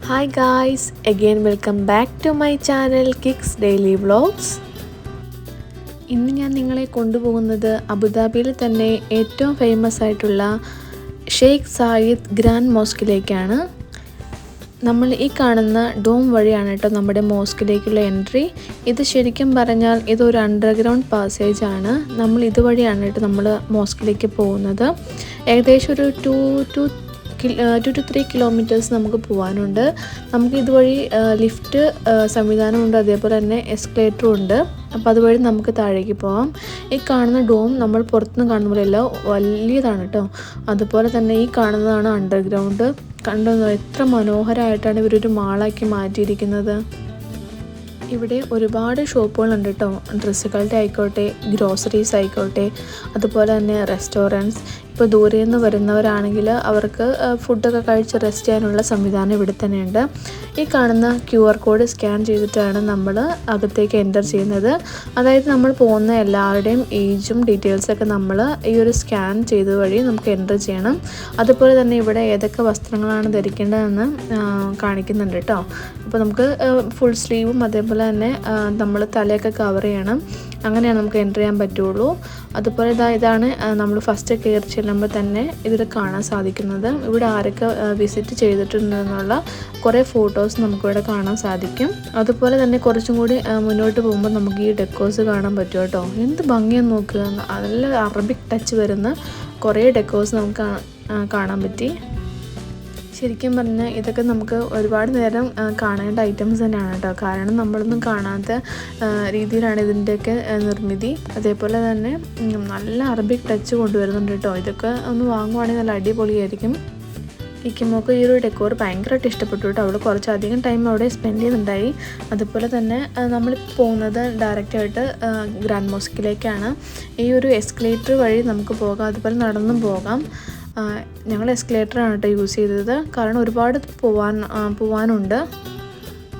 Hi guys, again welcome back to my channel Kicks Daily Vlogs. ഇന്ന് ഞാൻ നിങ്ങളെ കൊണ്ടുപോകുന്നത് അബുദാബിയിൽ തന്നെ ഏറ്റവും ഫേമസ് ആയിട്ടുള്ള ഷെയ്ഖ് സായിദ് ഗ്രാൻഡ് മോസ്കിലേക്കാണ്. നമ്മൾ ഈ കാണുന്ന ഡോം വഴിയാണ് കേട്ടോ നമ്മുടെ മോസ്കിലേക്കുള്ള എൻട്രി. ഇത് ശരിക്കും പറഞ്ഞാൽ ഇതൊരു അണ്ടർഗ്രൗണ്ട് പാസേജ് ആണ്. നമ്മൾ ഇതുവഴിയാണ് കേട്ടോ നമ്മൾ മോസ്കിലേക്ക് പോകുന്നത്. ഏകദേശം ഒരു 2 to 3 കിലോമീറ്റേഴ്സ് നമുക്ക് പോകാനുണ്ട്. നമുക്ക് ഇതുവഴി ലിഫ്റ്റ് സംവിധാനമുണ്ട്, അതേപോലെ തന്നെ എസ്കലേറ്ററും ഉണ്ട്. അപ്പോൾ അതുവഴി നമുക്ക് താഴേക്ക് പോകാം. ഈ കാണുന്ന ഡോം നമ്മൾ പുറത്തുനിന്ന് കാണുന്ന പോലെയല്ല, വലിയതാണ് കേട്ടോ. അതുപോലെ തന്നെ ഈ കാണുന്നതാണ് അണ്ടർഗ്രൗണ്ട്. കണ്ടോ എത്ര മനോഹരമായിട്ടാണ് ഇവരൊരു മാളാക്കി മാറ്റിയിരിക്കുന്നത്. ഇവിടെ ഒരുപാട് ഷോപ്പുകളുണ്ട് കേട്ടോ. ഡ്രസ്സുകളുടെ ആയിക്കോട്ടെ, ഗ്രോസറീസ് ആയിക്കോട്ടെ, അതുപോലെ തന്നെ റെസ്റ്റോറൻറ്റ്സ്. ഇപ്പോൾ ദൂരെ നിന്ന് വരുന്നവരാണെങ്കിൽ അവർക്ക് ഫുഡൊക്കെ കഴിച്ച് റെസ്റ്റ് ചെയ്യാനുള്ള സംവിധാനം ഇവിടെ തന്നെയുണ്ട്. ഈ കാണുന്ന QR കോഡ് സ്കാൻ ചെയ്തിട്ടാണ് നമ്മൾ അകത്തേക്ക് എൻ്റർ ചെയ്യുന്നത്. അതായത് നമ്മൾ പോകുന്ന എല്ലാവരുടെയും ഏജും ഡീറ്റെയിൽസൊക്കെ നമ്മൾ ഈ ഒരു സ്കാൻ ചെയ്ത വഴി നമുക്ക് എൻ്റർ ചെയ്യണം. അതുപോലെ തന്നെ ഇവിടെ ഏതൊക്കെ വസ്ത്രങ്ങളാണ് ധരിക്കേണ്ടതെന്ന് കാണിക്കുന്നുണ്ട് കേട്ടോ. അപ്പോൾ നമുക്ക് ഫുൾ സ്ലീവും അതേപോലെ തന്നെ നമ്മൾ തലയൊക്കെ കവർ ചെയ്യണം. അങ്ങനെയാണ് നമുക്ക് എൻ്റർ ചെയ്യാൻ പറ്റുള്ളൂ. അതുപോലെ ഇതാണ് നമ്മൾ ഫസ്റ്റ് കയറി ചെല്ലുമ്പോൾ തന്നെ ഇതിൽ കാണാൻ സാധിക്കുന്നത്. ഇവിടെ ആരൊക്കെ വിസിറ്റ് ചെയ്തിട്ടുണ്ടെന്നുള്ള കുറേ ഫോട്ടോസ് നമുക്കിവിടെ കാണാൻ സാധിക്കും. അതുപോലെ തന്നെ കുറച്ചും കൂടി മുന്നോട്ട് പോകുമ്പോൾ നമുക്ക് ഈ ഡെക്കോസ് കാണാൻ പറ്റും കേട്ടോ. എന്ത് ഭംഗിയെന്ന് നോക്കുക. നല്ല അറബിക് ടച്ച് വരുന്ന കുറേ ഡെക്കോസ് നമുക്ക് കാണാൻ പറ്റി. ശരിക്കും പറഞ്ഞാൽ ഇതൊക്കെ നമുക്ക് ഒരുപാട് നേരം കാണേണ്ട ഐറ്റംസ് തന്നെയാണ് കേട്ടോ. കാരണം നമ്മളൊന്നും കാണാത്ത രീതിയിലാണ് ഇതിൻ്റെയൊക്കെ നിർമ്മിതി. അതേപോലെ തന്നെ നല്ല അറബിക് ടച്ച് കൊണ്ടുവരുന്നുണ്ട് കേട്ടോ. ഇതൊക്കെ ഒന്ന് വാങ്ങുവാണെങ്കിൽ നല്ല അടിപൊളിയായിരിക്കും. ഇരിക്കുമ്പോൾ ഈ ഒരു ഡെക്കോർ ഭയങ്കരമായിട്ട് ഇഷ്ടപ്പെട്ടു കേട്ടോ. അവിടെ കുറച്ചധികം ടൈം അവിടെ സ്പെൻഡ് ചെയ്യുന്നുണ്ടായി. അതുപോലെ തന്നെ നമ്മളിപ്പോൾ പോകുന്നത് ഡയറക്റ്റായിട്ട് ഗ്രാൻഡ് മോസ്കിലേക്കാണ്. ഈ ഒരു എസ്കലേറ്റർ വഴി നമുക്ക് പോകാം, അതുപോലെ നടന്നും പോകാം. ഞങ്ങൾ എസ്കലേറ്ററാണ് കേട്ടോ യൂസ് ചെയ്തത്, കാരണം ഒരുപാട് പോവാനുണ്ട്.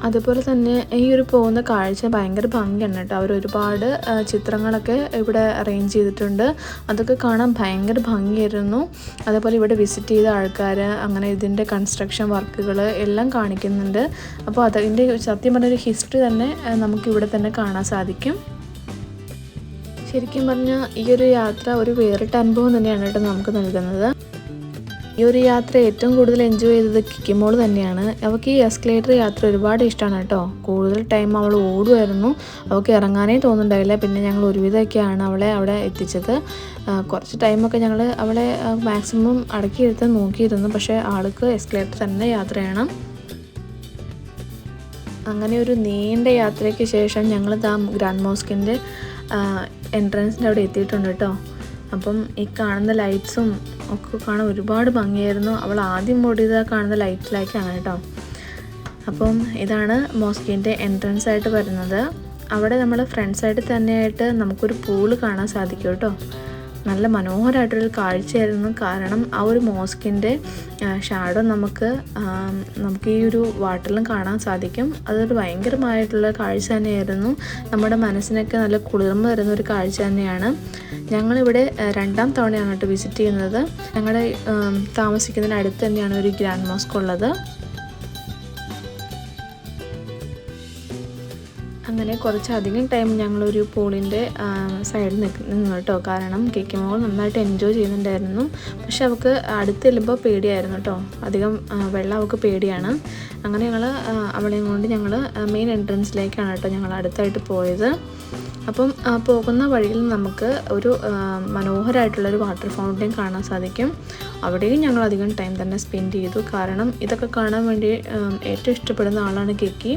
അതുപോലെ തന്നെ ഈ ഒരു പോകുന്ന കാഴ്ച ഭയങ്കര ഭംഗിയാണ് കേട്ടോ. അവർ ഒരുപാട് ചിത്രങ്ങളൊക്കെ ഇവിടെ അറേഞ്ച് ചെയ്തിട്ടുണ്ട്. അതൊക്കെ കാണാൻ ഭയങ്കര ഭംഗിയായിരുന്നു. അതേപോലെ ഇവിടെ വിസിറ്റ് ചെയ്ത ആൾക്കാർ, അങ്ങനെ ഇതിൻ്റെ കൺസ്ട്രക്ഷൻ വർക്കുകൾ എല്ലാം കാണിക്കുന്നുണ്ട്. അപ്പോൾ അതിൻ്റെ സത്യം പറഞ്ഞൊരു ഹിസ്റ്ററി തന്നെ നമുക്കിവിടെ തന്നെ കാണാൻ സാധിക്കും. ശരിക്കും പറഞ്ഞാൽ ഈ ഒരു യാത്ര ഒരു വേറിട്ട അനുഭവം തന്നെയാണ് കേട്ടോ നമുക്ക് നൽകുന്നത്. ഈ ഒരു യാത്ര ഏറ്റവും കൂടുതൽ എൻജോയ് ചെയ്തത് കിക്കിമോൾ തന്നെയാണ്. അവൾക്ക് ഈ എസ്കലേറ്റർ യാത്ര ഒരുപാട് ഇഷ്ടമാണ് കേട്ടോ. കൂടുതൽ ടൈം അവൾ ഓടുമായിരുന്നു. അവൾക്ക് ഇറങ്ങാനേ തോന്നുന്നുണ്ടായില്ല. പിന്നെ ഞങ്ങൾ ഒരുവിധമൊക്കെയാണ് അവളെ അവിടെ എത്തിച്ചത്. കുറച്ച് ടൈമൊക്കെ ഞങ്ങൾ അവളെ മാക്സിമം അടക്കിയിരുത്താൻ നോക്കിയിരുന്നു. പക്ഷേ ആൾക്ക് എസ്കലേറ്റർ തന്നെ യാത്ര ചെയ്യണം. അങ്ങനെ ഒരു നീണ്ട യാത്രയ്ക്ക് ശേഷം ഞങ്ങൾ ഗ്രാൻഡ് മോസ്കിൻ്റെ എൻട്രൻസിൻ്റെ അവിടെ എത്തിയിട്ടുണ്ട് കേട്ടോ. അപ്പം ഈ കാണുന്ന ലൈറ്റ്സും ഒക്കെ കാണാൻ ഒരുപാട് ഭംഗിയായിരുന്നു. അവൾ ആദ്യം ഓടിയത് കാണുന്ന ലൈറ്റിലേക്കാണ് കേട്ടോ. അപ്പം ഇതാണ് മോസ്കിൻ്റെ എൻട്രൻസ് ആയിട്ട് വരുന്നത്. അവിടെ നമ്മൾ ഫ്രണ്ട് സൈഡിൽ തന്നെയായിട്ട് നമുക്കൊരു പൂള് കാണാൻ സാധിക്കും കേട്ടോ. നല്ല മനോഹരമായിട്ടൊരു കാഴ്ചയായിരുന്നു. കാരണം ആ ഒരു മോസ്കിൻ്റെ ഷാഡോ നമുക്ക് ഈ ഒരു വാട്ടറിലും കാണാൻ സാധിക്കും. അതൊരു ഭയങ്കരമായിട്ടുള്ള കാഴ്ച തന്നെയായിരുന്നു. നമ്മുടെ മനസ്സിനൊക്കെ നല്ല കുളിർമ തരുന്ന ഒരു കാഴ്ച തന്നെയാണ്. ഞങ്ങളിവിടെ 2ാം തവണയാണ് കേട്ടോ വിസിറ്റ് ചെയ്യുന്നത്. ഞങ്ങളുടെ താമസിക്കുന്നതിന് അടുത്ത് തന്നെയാണ് ഒരു ഗ്രാൻഡ് മോസ്ക് ഉള്ളത്. അങ്ങനെ കുറച്ചധികം ടൈം ഞങ്ങളൊരു പൂളിൻ്റെ സൈഡിൽ നിന്നു കേട്ടോ. കാരണം കിക്കിമോൾ നന്നായിട്ട് എൻജോയ് ചെയ്യുന്നുണ്ടായിരുന്നു. പക്ഷെ അവൾക്ക് അടുത്ത് ചെല്ലുമ്പോൾ പേടിയായിരുന്നു കേട്ടോ. അധികം വെള്ളം അവൾക്ക് പേടിയാണ്. അങ്ങനെ അവളെയും കൊണ്ട് ഞങ്ങൾ മെയിൻ എൻട്രൻസിലേക്കാണ് കേട്ടോ ഞങ്ങൾ അടുത്തായിട്ട് പോയത്. അപ്പം പോകുന്ന വഴിയിൽ നമുക്ക് ഒരു മനോഹരമായിട്ടുള്ളൊരു വാട്ടർ ഫൗണ്ടൈൻ കാണാൻ സാധിക്കും. അവിടെയും ഞങ്ങൾ അധികം ടൈം തന്നെ സ്പെൻഡ് ചെയ്തു. കാരണം ഇതൊക്കെ കാണാൻ വേണ്ടി ഏറ്റവും ഇഷ്ടപ്പെടുന്ന ആളാണ് കിക്കി.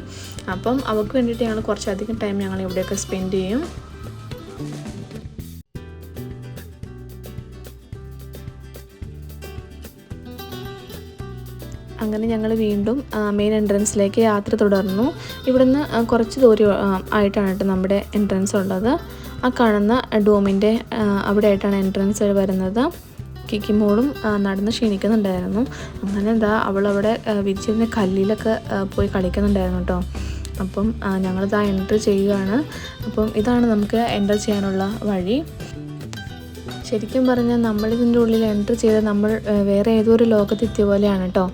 അപ്പം അവൾക്ക് വേണ്ടിയിട്ട് ഞങ്ങൾ കുറച്ചധികം ടൈം ഞങ്ങൾ ഇവിടെയൊക്കെ സ്പെൻഡ് ചെയ്യും. അങ്ങനെ ഞങ്ങൾ വീണ്ടും മെയിൻ എൻട്രൻസിലേക്ക് യാത്ര തുടർന്നു. ഇവിടുന്ന് കുറച്ച് ദൂരം ആയിട്ടാണ് കേട്ടോ നമ്മുടെ എൻട്രൻസ് ഉള്ളത്. ആ കാണുന്ന ഡോമിൻ്റെ അവിടെ ആയിട്ടാണ് എൻട്രൻസ് വരുന്നത്. കിക്കിമോളും നടന്ന് ക്ഷീണിക്കുന്നുണ്ടായിരുന്നു. അങ്ങനെ അവളവിടെ വിരിച്ചിരുന്ന കല്ലിലൊക്കെ പോയി കളിക്കുന്നുണ്ടായിരുന്നു കേട്ടോ. അപ്പം ഞങ്ങളിതാ എൻ്റർ ചെയ്യുകയാണ്. അപ്പം ഇതാണ് നമുക്ക് എൻ്റർ ചെയ്യാനുള്ള വഴി. ശരിക്കും പറഞ്ഞാൽ നമ്മളിതിൻ്റെ ഉള്ളിൽ എൻട്രി ചെയ്ത് നമ്മൾ വേറെ ഏതോ ഒരു ലോകത്തെത്തിയ പോലെയാണ് കേട്ടോ.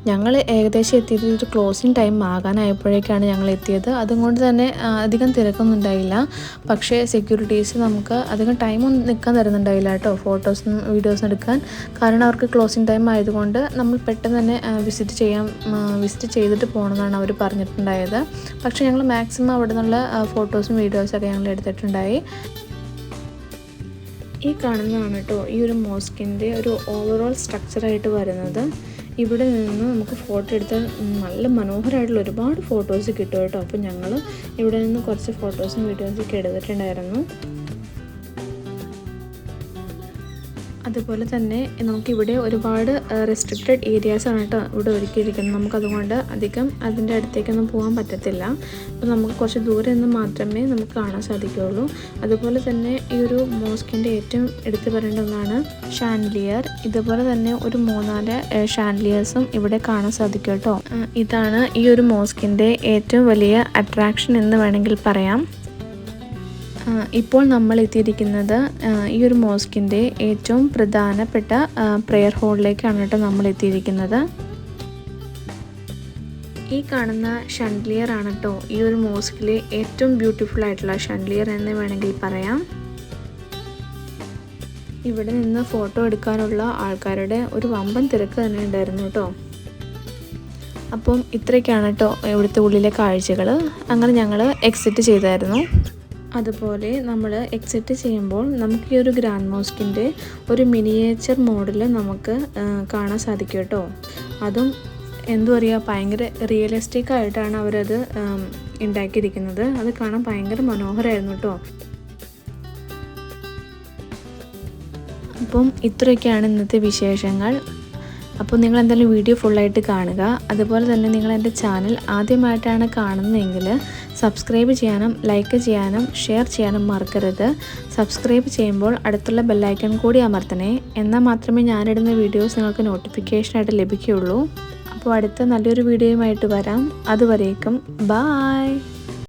ഞങ്ങൾ ഏകദേശം എത്തിയത് ഒരു ക്ലോസിങ് ടൈം ആകാനായപ്പോഴേക്കാണ് ഞങ്ങൾ എത്തിയത്. അതുകൊണ്ട് തന്നെ അധികം തിരക്കൊന്നും ഉണ്ടായില്ല. പക്ഷേ സെക്യൂരിറ്റീസ് നമുക്ക് അധികം ടൈമൊന്നും നിൽക്കാൻ തരുന്നുണ്ടായില്ല കേട്ടോ, ഫോട്ടോസും വീഡിയോസും എടുക്കാൻ. കാരണം അവർക്ക് ക്ലോസിങ് ടൈം ആയതുകൊണ്ട് നമ്മൾ പെട്ടെന്ന് തന്നെ വിസിറ്റ് ചെയ്തിട്ട് പോകണമെന്നാണ് അവർ പറഞ്ഞിട്ടുണ്ടായത്. പക്ഷേ ഞങ്ങൾ മാക്സിമം അവിടെ നിന്നുള്ള ഫോട്ടോസും വീഡിയോസൊക്കെ ഞങ്ങൾ എടുത്തിട്ടുണ്ടായി. ഈ കാണുന്നതാണ് കേട്ടോ ഈ ഒരു മോസ്കിൻ്റെ ഒരു ഓവറോൾ സ്ട്രക്ചറായിട്ട് വരുന്നത്. ഇവിടെ നിന്ന് നമുക്ക് ഫോട്ടോ എടുത്താൽ നല്ല മനോഹരമായിട്ടുള്ള ഒരുപാട് ഫോട്ടോസ് കിട്ടും കേട്ടോ. അപ്പോൾ ഞങ്ങൾ ഇവിടെ നിന്ന് കുറച്ച് ഫോട്ടോസും വീഡിയോസൊക്കെ എടുത്തിട്ടുണ്ടായിരുന്നു. അതുപോലെ തന്നെ നമുക്കിവിടെ ഒരുപാട് റെസ്ട്രിക്റ്റഡ് ഏരിയാസാണ് കേട്ടോ ഇവിടെ ഒരുക്കിയിരിക്കുന്നത്. നമുക്കതുകൊണ്ട് അധികം അതിൻ്റെ അടുത്തേക്കൊന്നും പോകാൻ പറ്റത്തില്ല. അപ്പോൾ നമുക്ക് കുറച്ച് ദൂരെ നിന്ന് മാത്രമേ നമുക്ക് കാണാൻ സാധിക്കുകയുള്ളൂ. അതുപോലെ തന്നെ ഈ ഒരു മോസ്കിൻ്റെ ഏറ്റവും എടുത്തു പറയേണ്ട ഒന്നാണ് ഷാൻഡ്ലിയർ. ഇതുപോലെ തന്നെ ഒരു 3-4 ഷാൻഡ്ലിയേഴ്സും ഇവിടെ കാണാൻ സാധിക്കും കേട്ടോ. ഇതാണ് ഈ ഒരു മോസ്കിൻ്റെ ഏറ്റവും വലിയ അട്രാക്ഷൻ എന്ന് വേണമെങ്കിൽ പറയാം. ഇപ്പോൾ നമ്മൾ എത്തിയിരിക്കുന്നത് ഈ ഒരു മോസ്കിൻ്റെ ഏറ്റവും പ്രധാനപ്പെട്ട പ്രെയർ ഹാളിലേക്കാണ് കേട്ടോ നമ്മൾ എത്തിയിരിക്കുന്നത്. ഈ കാണുന്ന ഷാൻഡ്ലിയർ ആണ് കേട്ടോ ഈ ഒരു മോസ്കിലെ ഏറ്റവും ബ്യൂട്ടിഫുൾ ആയിട്ടുള്ള ഷാൻഡ്ലിയർ എന്ന് വേണമെങ്കിൽ പറയാം. ഇവിടെ നിന്ന് ഫോട്ടോ എടുക്കാനുള്ള ആൾക്കാരുടെ ഒരു വമ്പൻ തിരക്ക് തന്നെ ഉണ്ടായിരുന്നു കേട്ടോ. അപ്പം ഇത്രയൊക്കെയാണ് കേട്ടോ ഇവിടുത്തെ ഉള്ളിലെ കാഴ്ചകൾ. അങ്ങനെ ഞങ്ങൾ എക്സിറ്റ് ചെയ്തായിരുന്നു. അതുപോലെ നമ്മൾ എക്സിറ്റ് ചെയ്യുമ്പോൾ നമുക്ക് ഈ ഒരു ഗ്രാൻഡ് മോസ്കിൻ്റെ ഒരു മിനിയേച്ചർ മോഡൽ നമുക്ക് കാണാൻ സാധിക്കും കേട്ടോ. അതും എന്താ പറയുക, ഭയങ്കര റിയലിസ്റ്റിക് ആയിട്ടാണ് അവരത് ഉണ്ടാക്കിയിരിക്കുന്നത്. അത് കാണാൻ ഭയങ്കര മനോഹരമായിരുന്നു കേട്ടോ. അപ്പം ഇത്രയൊക്കെയാണ് ഇന്നത്തെ വിശേഷങ്ങൾ. അപ്പോൾ നിങ്ങൾ എന്തായാലും വീഡിയോ ഫുള്ളായിട്ട് കാണുക. അതുപോലെ തന്നെ നിങ്ങൾ എൻ്റെ ചാനൽ ആദ്യമായിട്ടാണ് കാണുന്നതെങ്കിൽ സബ്സ്ക്രൈബ് ചെയ്യാനും ലൈക്ക് ചെയ്യാനും ഷെയർ ചെയ്യാനും മറക്കരുത്. സബ്സ്ക്രൈബ് ചെയ്യുമ്പോൾ അടുത്തുള്ള ബെല്ലൈക്കൺ കൂടി അമർത്തണേ. എന്നാൽ മാത്രമേ ഞാനിടുന്ന വീഡിയോസ് നിങ്ങൾക്ക് നോട്ടിഫിക്കേഷനായിട്ട് ലഭിക്കുകയുള്ളൂ. അപ്പോൾ അടുത്ത നല്ലൊരു വീഡിയോയുമായിട്ട് വരാം. അതുവരേക്കും ബായ്.